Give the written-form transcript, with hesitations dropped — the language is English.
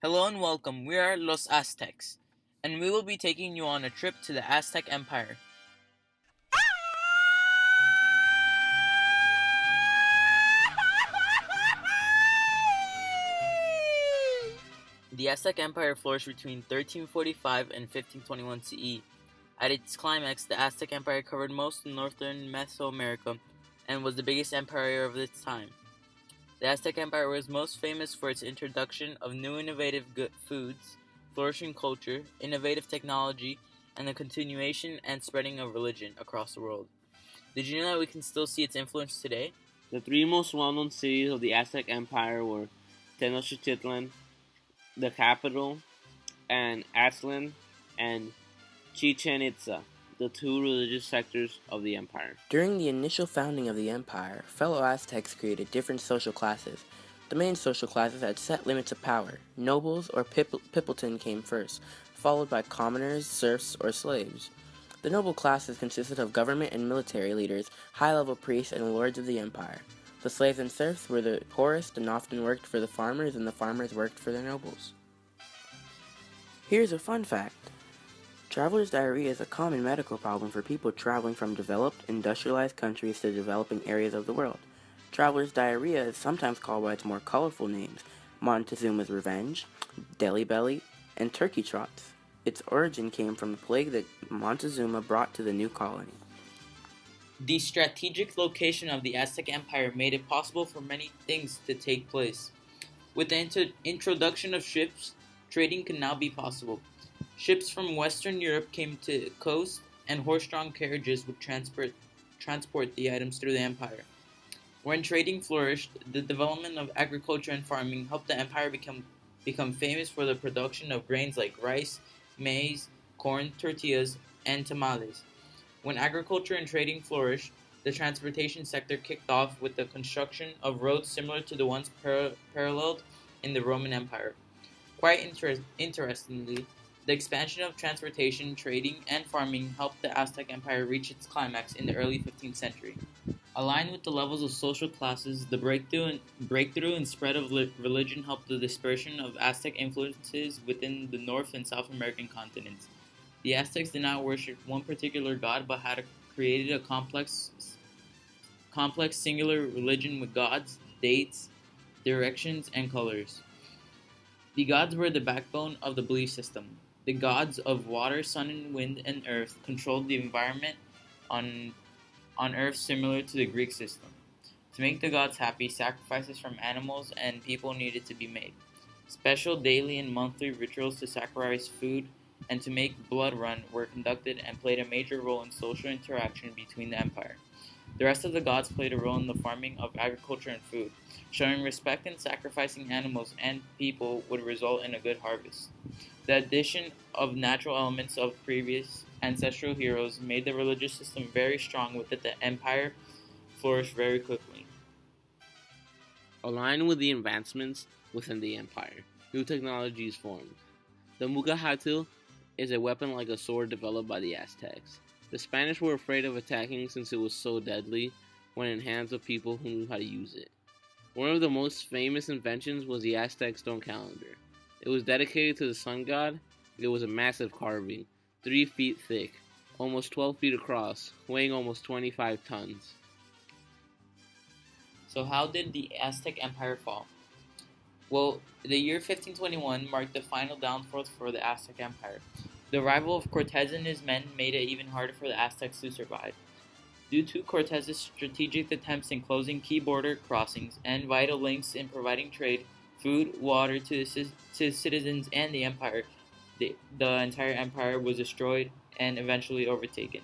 Hello and welcome. We are Los Aztecs, and we will be taking you on a trip to the Aztec Empire. The Aztec Empire flourished between 1345 and 1521 CE. At its climax, the Aztec Empire covered most of northern Mesoamerica and was the biggest empire of its time. The Aztec Empire was most famous for its introduction of new innovative foods, flourishing culture, innovative technology, and the continuation and spreading of religion across the world. Did you know that we can still see its influence today? The three most well-known cities of the Aztec Empire were Tenochtitlan, the capital, and Aztlan and Chichen Itza, the two religious sectors of the empire. During the initial founding of the empire, fellow Aztecs created different social classes. The main social classes had set limits of power. Nobles or Pippleton came first, followed by commoners, serfs, or slaves. The noble classes consisted of government and military leaders, high-level priests, and lords of the empire. The slaves and serfs were the poorest and often worked for the farmers, and the farmers worked for their nobles. Here's a fun fact. Traveler's diarrhea is a common medical problem for people traveling from developed, industrialized countries to developing areas of the world. Traveler's diarrhea is sometimes called by its more colorful names, Montezuma's Revenge, Delhi Belly, and Turkey Trots. Its origin came from the plague that Montezuma brought to the new colony. The strategic location of the Aztec Empire made it possible for many things to take place. With the introduction of ships, trading could now be possible. Ships from Western Europe came to the coast, and horse-drawn carriages would transport the items through the empire. When trading flourished, the development of agriculture and farming helped the empire become famous for the production of grains like rice, maize, corn, tortillas, and tamales. When agriculture and trading flourished, the transportation sector kicked off with the construction of roads similar to the ones paralleled in the Roman Empire. Quite interestingly, the expansion of transportation, trading, and farming helped the Aztec Empire reach its climax in the early 15th century. Aligned with the levels of social classes, the breakthrough and spread of religion helped the dispersion of Aztec influences within the North and South American continents. The Aztecs did not worship one particular god, but had created a complex singular religion with gods, dates, directions, and colors. The gods were the backbone of the belief system. The gods of water, sun, and wind, and earth controlled the environment on Earth, similar to the Greek system. To make the gods happy, sacrifices from animals and people needed to be made. Special daily and monthly rituals to sacrifice food and to make blood run were conducted and played a major role in social interaction between the empire. The rest of the gods played a role in the farming of agriculture and food. Showing respect and sacrificing animals and people would result in a good harvest. The addition of natural elements of previous ancestral heroes made the religious system very strong with it the empire flourished very quickly. Aligned with the advancements within the empire, new technologies formed. The mugahatul is a weapon like a sword developed by the Aztecs. The Spanish were afraid of attacking since it was so deadly when in hands of people who knew how to use it. One of the most famous inventions was the Aztec stone calendar. It was dedicated to the sun god. It was a massive carving, 3 feet thick, almost 12 feet across, weighing almost 25 tons. So how did the Aztec Empire fall? Well, the year 1521 marked the final downfall for the Aztec Empire. The arrival of Cortez and his men made it even harder for the Aztecs to survive. Due to Cortez's strategic attempts in closing key border crossings and vital links in providing trade, food, water to citizens and the empire, the entire empire was destroyed and eventually overtaken.